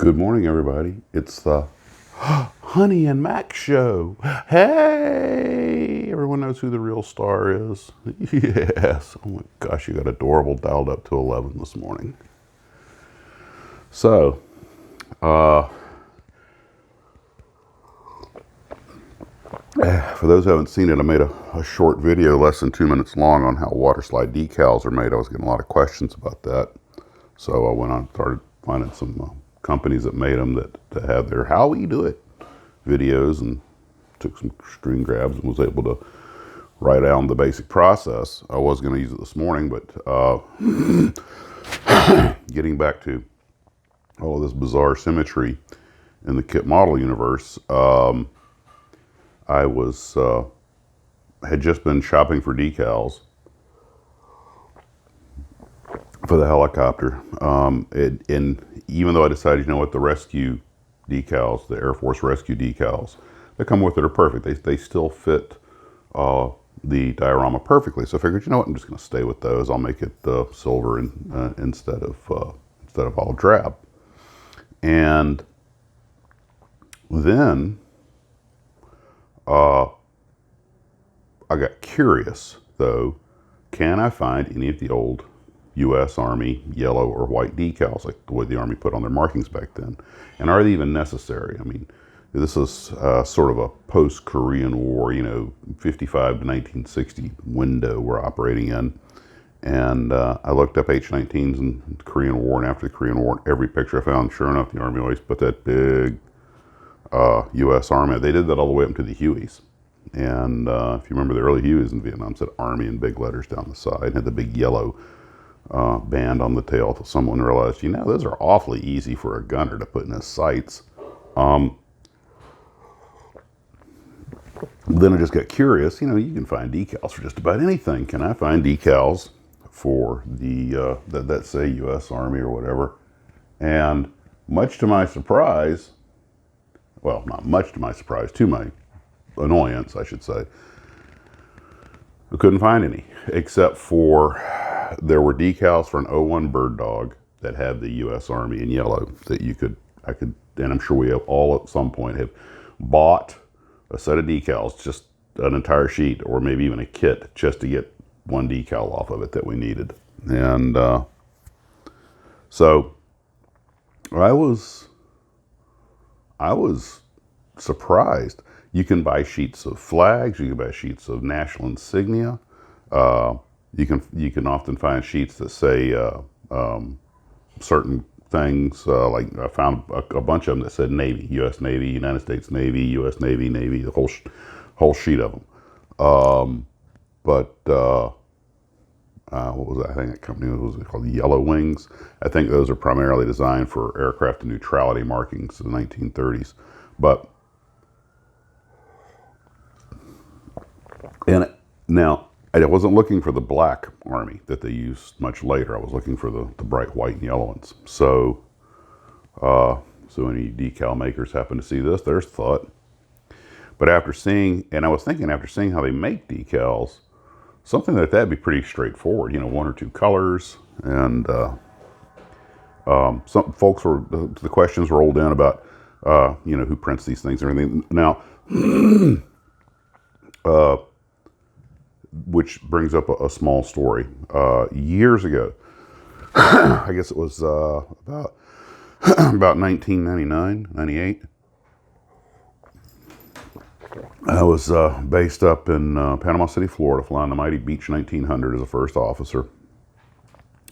Good morning, everybody. It's the Honey and Mac show. Hey, everyone knows who the real star is. Yes. Oh my gosh, you got adorable dialed up to 11 this morning. So, for those who haven't seen it, I made a short video, less than 2 minutes long, on how water slide decals are made. I was getting a lot of questions about that. So I went on and started finding some companies that made them that had their how we do it videos, and took some screen grabs and was able to write down the basic process. I was going to use it this morning, but getting back to all of this bizarre symmetry in the kit model universe, I was had just been shopping for decals for the helicopter, and even though I decided, the rescue decals, the Air Force rescue decals that come with it are perfect. They still fit the diorama perfectly. So I figured, I'm just going to stay with those. I'll make it silver instead of all drab. And then I got curious, though. Can I find any of the old U.S. Army yellow or white decals, like the way the Army put on their markings back then? And are they even necessary? I mean, this is sort of a post-Korean War, 55 to 1960 window we're operating in. And I looked up H-19s in the Korean War, and after the Korean War, every picture I found, sure enough, the Army always put that big U.S. Army. They did that all the way up to the Hueys. And if you remember the early Hueys in Vietnam, said Army in big letters down the side, and had the big yellow band on the tail, until someone realized, those are awfully easy for a gunner to put in his sights. Then I just got curious. You can find decals for just about anything. Can I find decals for the that say U.S. Army or whatever? And much to my surprise, well, not much to my surprise, to my annoyance, I should say, I couldn't find any, except for there were decals for an '01 Bird Dog that had the U.S. Army in yellow that I could, and I'm sure we have all at some point have bought a set of decals, just an entire sheet, or maybe even a kit, just to get one decal off of it that we needed. And so I was surprised. You can buy sheets of flags. You can buy sheets of national insignia. You can often find sheets that say certain things. Like I found a bunch of them that said Navy, U.S. Navy, United States Navy, U.S. Navy, Navy, the whole sheet of them. But what was that? I think that company was called Yellow Wings. I think those are primarily designed for aircraft and neutrality markings in the 1930s. And now, I wasn't looking for the black Army that they used much later. I was looking for the bright white and yellow ones. So any decal makers happen to see this, there's thought. But after seeing how they make decals, something like that'd be pretty straightforward. One or two colors, and some folks the questions rolled in about who prints these things and everything. Now, which brings up a small story. Years ago, I guess it was about 1999, 98. I was based up in Panama City, Florida, flying the mighty Beech 1900 as a first officer.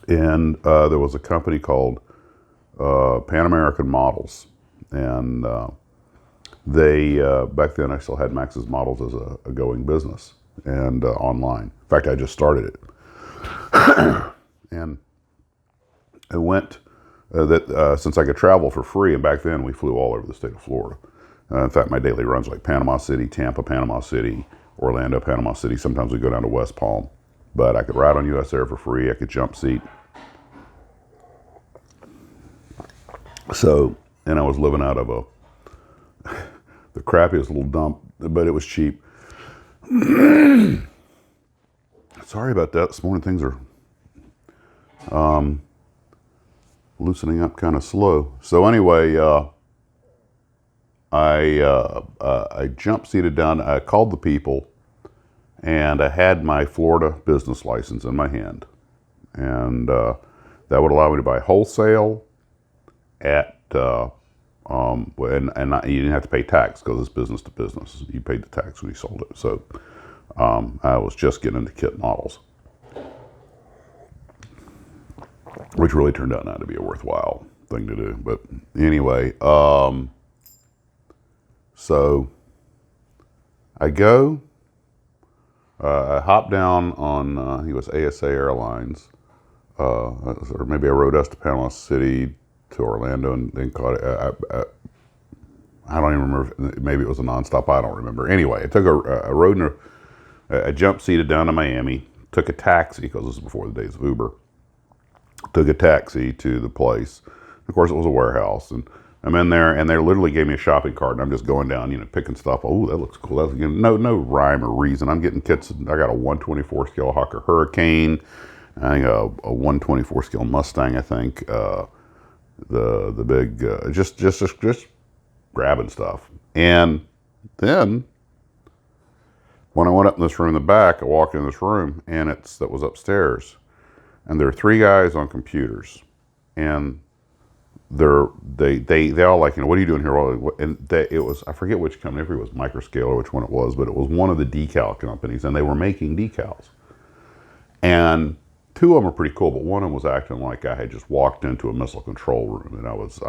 And there was a company called Pan American Models. And they, back then, I still had Max's Models as a going business, and online. In fact, I just started it. And I went, since I could travel for free, and back then we flew all over the state of Florida. In fact, my daily runs like Panama City, Tampa, Panama City, Orlando, Panama City. Sometimes we go down to West Palm. But I could ride on US Air for free. I could jump seat. So, and I was living out of the crappiest little dump, but it was cheap. Sorry about that. This morning things are loosening up kind of slow. So anyway, I jump seated down. I called the people, and I had my Florida business license in my hand, and that would allow me to buy wholesale at and you didn't have to pay tax because it's business to business. You paid the tax when you sold it. So I was just getting into kit models, which really turned out not to be a worthwhile thing to do. But anyway, so I go, I hop down on, I think it was ASA Airlines, or maybe I rode us to Panama City to Orlando and then caught it. I don't even remember. Maybe it was a nonstop. I don't remember. Anyway, I took a road in I jump seated down to Miami. Took a taxi because this was before the days of Uber. Took a taxi to the place. Of course, it was a warehouse, and I'm in there, and they literally gave me a shopping cart, and I'm just going down, picking stuff. Oh, that looks cool. That's no rhyme or reason. I'm getting kits. I got a 124 scale Hawker Hurricane. I think a 124 scale Mustang. I think the big just grabbing stuff. And then when I went up in this room in the back, I walked in this room, and that was upstairs, and there are three guys on computers, and they all like, what are you doing here? And it was, I forget which company, if it was Microscale or which one it was, but it was one of the decal companies, and they were making decals. And two of them are pretty cool, but one of them was acting like I had just walked into a missile control room, and I was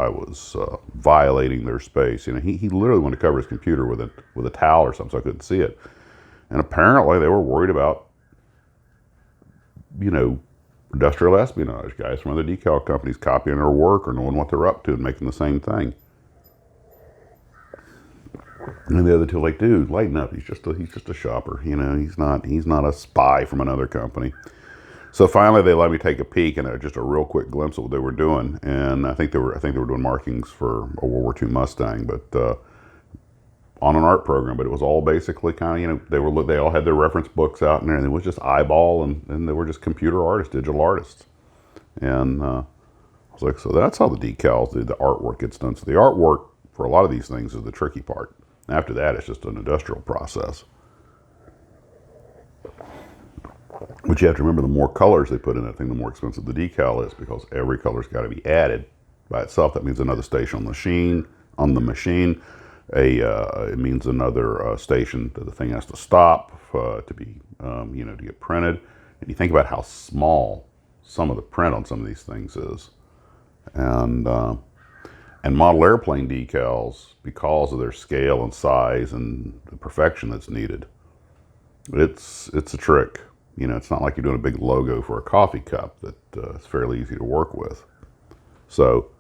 violating their space. He literally wanted to cover his computer with a towel or something so I couldn't see it. And apparently they were worried about, industrial espionage, guys from other decal companies copying their work or knowing what they're up to and making the same thing. And the other two are like, dude, lighten up. He's just a shopper. He's not a spy from another company. So finally, they let me take a peek and just a real quick glimpse of what they were doing. And I think they were doing markings for a World War II Mustang, but on an art program. But it was all basically kind of, they all had their reference books out, and it was just eyeball, and they were just computer artists, digital artists. And I was like, so that's how the decals, the artwork gets done. So the artwork for a lot of these things is the tricky part. After that, it's just an industrial process. But you have to remember, the more colors they put in that thing, the more expensive the decal is, because every color's got to be added by itself. That means another station on the machine. It means another station that the thing has to stop to be, to get printed. And you think about how small some of the print on some of these things is, and model airplane decals, because of their scale and size and the perfection that's needed, it's a trick. It's not like you're doing a big logo for a coffee cup that it's fairly easy to work with. So,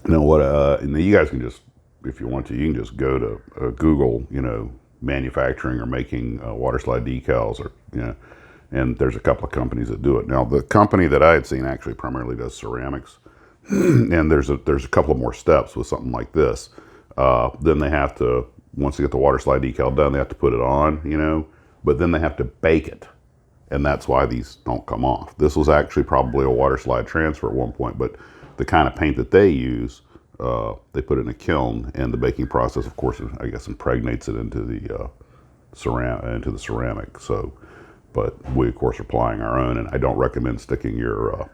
you guys can just, if you want to, you can just go to Google, manufacturing or making water slide decals, or, and there's a couple of companies that do it. Now, the company that I had seen actually primarily does ceramics, and there's a couple of more steps with something like this. Then they have to, once they get the water slide decal done, they have to put it on, but then they have to bake it. And that's why these don't come off. This was actually probably a water slide transfer at one point, but the kind of paint that they use, they put it in a kiln, and the baking process, of course, I guess, impregnates it into the ceramic. So, but we, of course, are applying our own, and I don't recommend sticking your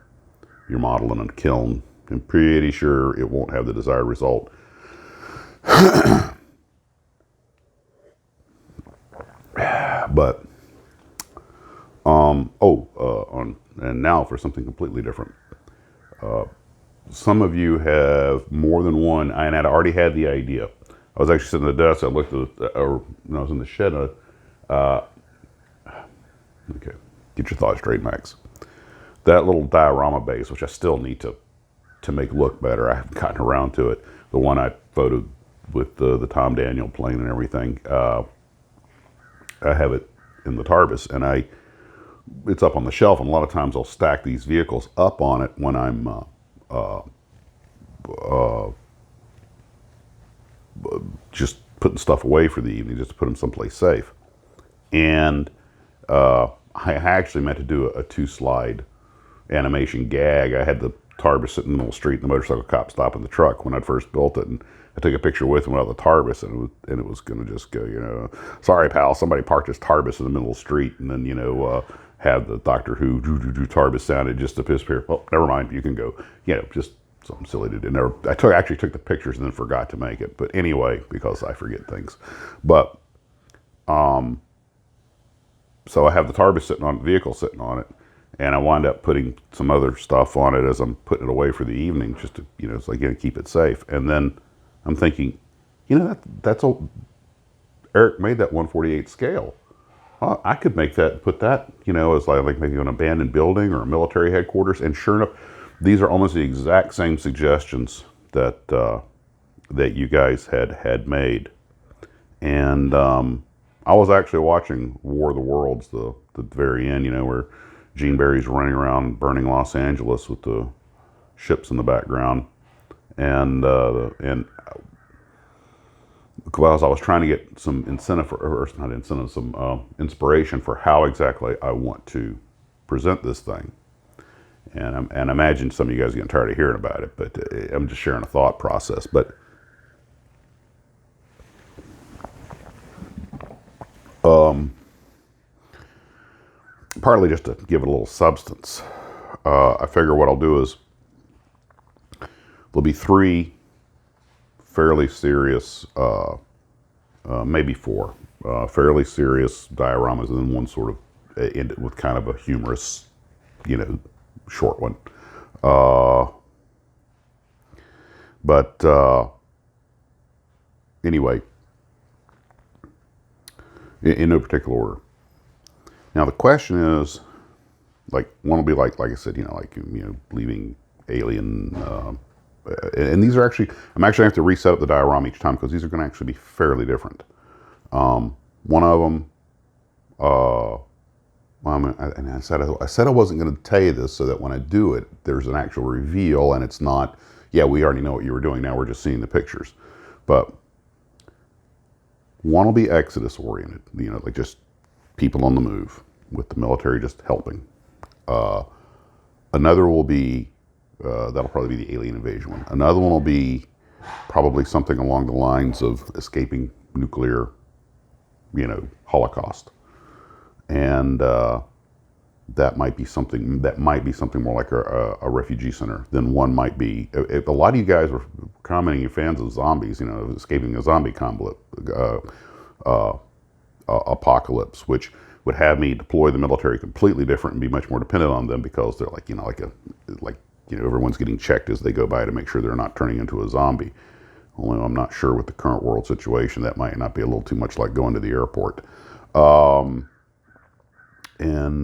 model in a kiln. I'm pretty sure it won't have the desired result. But and now for something completely different. Some of you have more than one, and I'd already had the idea. I was actually sitting at the desk. I looked at when I was in the shed. Okay, get your thoughts straight, Max. That little diorama base, which I still need to make look better. I haven't gotten around to it. The one I photoed with the Tom Daniel plane and everything. I have it in the Tarbis, and it's up on the shelf, and a lot of times I'll stack these vehicles up on it when I'm just putting stuff away for the evening, just to put them someplace safe. And I actually meant to do a two-slide animation gag. I had the Tarbus sitting in the middle of the street and the motorcycle cop stopping the truck when I first built it. And I took a picture with him without the Tarbus, and it was going to just go, sorry, pal, somebody parked his Tarbus in the middle of the street, and then, have the Doctor Who Tarbus sounded just to piss here. Well, never mind, you can go. Just something silly to do. Actually took the pictures and then forgot to make it. But anyway, because I forget things. But, so I have the Tarbus sitting on the vehicle sitting on it, and I wind up putting some other stuff on it as I'm putting it away for the evening, just to, so again, keep it safe. And then I'm thinking, that's a, Eric made that 1/48 scale. I could make that, put that, as like maybe an abandoned building or a military headquarters. And sure enough, these are almost the exact same suggestions that that you guys had made. And I was actually watching War of the Worlds, the very end, where Gene Barry's running around burning Los Angeles with the ships in the background, and because I was trying to get some incentive, or not incentive, some inspiration for how exactly I want to present this thing. And I imagine some of you guys are getting tired of hearing about it, but I'm just sharing a thought process. But partly just to give it a little substance, I figure what I'll do is there'll be 3 fairly serious, maybe 4 fairly serious dioramas, and then one sort of ended with kind of a humorous, short one. But anyway, in no particular order. Now the question is, like, one will be like I said, leaving Alien, and these are actually, I'm actually going to have to reset up the diorama each time because these are going to actually be fairly different. One of them, and I said I wasn't going to tell you this so that when I do it, there's an actual reveal, and it's not, yeah, we already know what you were doing. Now we're just seeing the pictures. But one will be Exodus oriented, like just people on the move with the military just helping. Another will be, that'll probably be the alien invasion one. Another one will be probably something along the lines of escaping nuclear, holocaust. And that might be something more like a refugee center. Then one might be, a lot of you guys were commenting, you're fans of zombies, escaping a zombie apocalypse, which would have me deploy the military completely different and be much more dependent on them because they're like, everyone's getting checked as they go by to make sure they're not turning into a zombie. Only I'm not sure with the current world situation, that might not be a little too much like going to the airport. And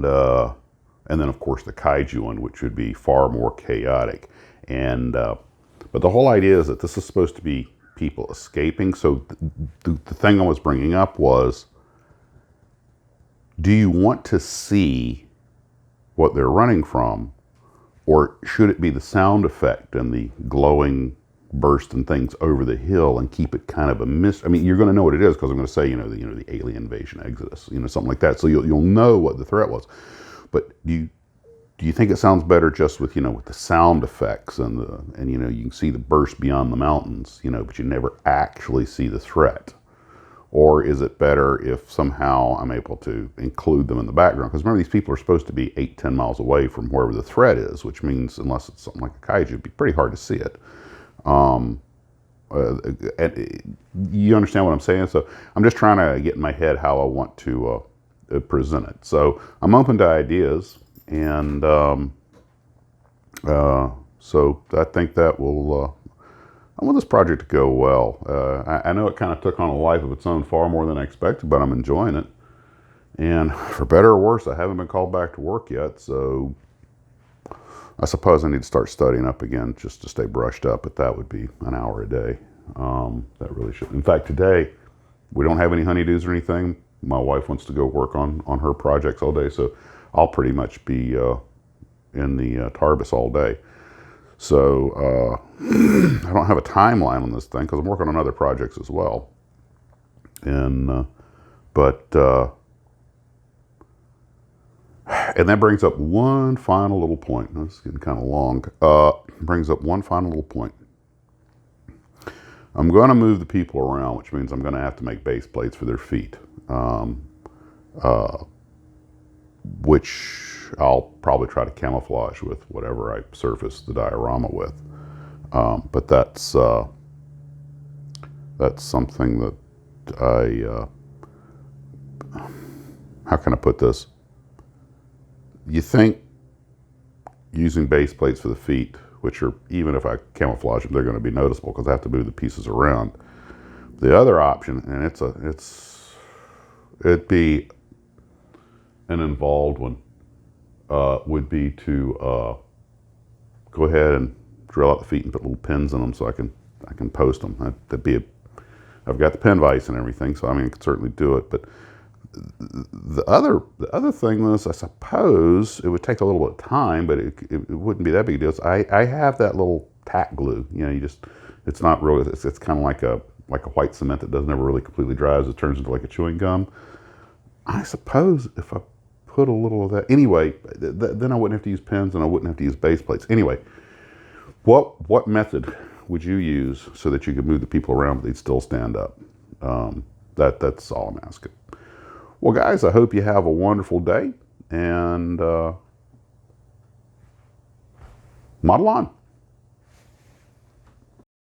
then of course the kaiju one, which would be far more chaotic. And but the whole idea is that this is supposed to be people escaping. So the thing I was bringing up was, do you want to see what they're running from, or should it be the sound effect and the glowing burst and things over the hill and keep it kind of a mystery? I mean, you're going to know what it is because I'm going to say, the alien invasion exodus, something like that. So you'll know what the threat was. But do you think it sounds better just with, with the sound effects and you can see the burst beyond the mountains, but you never actually see the threat? Or is it better if somehow I'm able to include them in the background? Because remember, these people are supposed to be 8-10 miles away from wherever the threat is, which means unless it's something like a kaiju, it'd be pretty hard to see it. And you understand what I'm saying? So I'm just trying to get in my head how I want to present it. So I'm open to ideas, and so I think that will, I want this project to go well. I know it kind of took on a life of its own far more than I expected, but I'm enjoying it. And for better or worse, I haven't been called back to work yet, so I suppose I need to start studying up again just to stay brushed up, but that would be an hour a day. That really should. In fact, today, we don't have any honeydews or anything. My wife wants to go work on her projects all day, so I'll pretty much be in the Tarbus all day. So I don't have a timeline on this thing because I'm working on other projects as well. And And that brings up one final little point. This is getting kind of long. Brings up one final little point. I'm going to move the people around, which means I'm going to have to make base plates for their feet, which I'll probably try to camouflage with whatever I surface the diorama with. But that's something that how can I put this? You think using base plates for the feet, which are, even if I camouflage them, they're going to be noticeable because I have to move the pieces around. The other option, and it'd be an involved one, would be to go ahead and drill out the feet and put little pins in them so I can post them. I've got the pin vise and everything, so I mean I could certainly do it. But the other thing is, I suppose it would take a little bit of time, but it wouldn't be that big a deal. So I have that little tack glue. You know, it's not really, it's kind of like a white cement that doesn't ever really completely dries. It turns into like a chewing gum. I suppose if I put a little of that, anyway, then I wouldn't have to use pins and I wouldn't have to use base plates. Anyway, what method would you use so that you could move the people around but they'd still stand up? That's all I'm asking. Well, guys, I hope you have a wonderful day, and model on.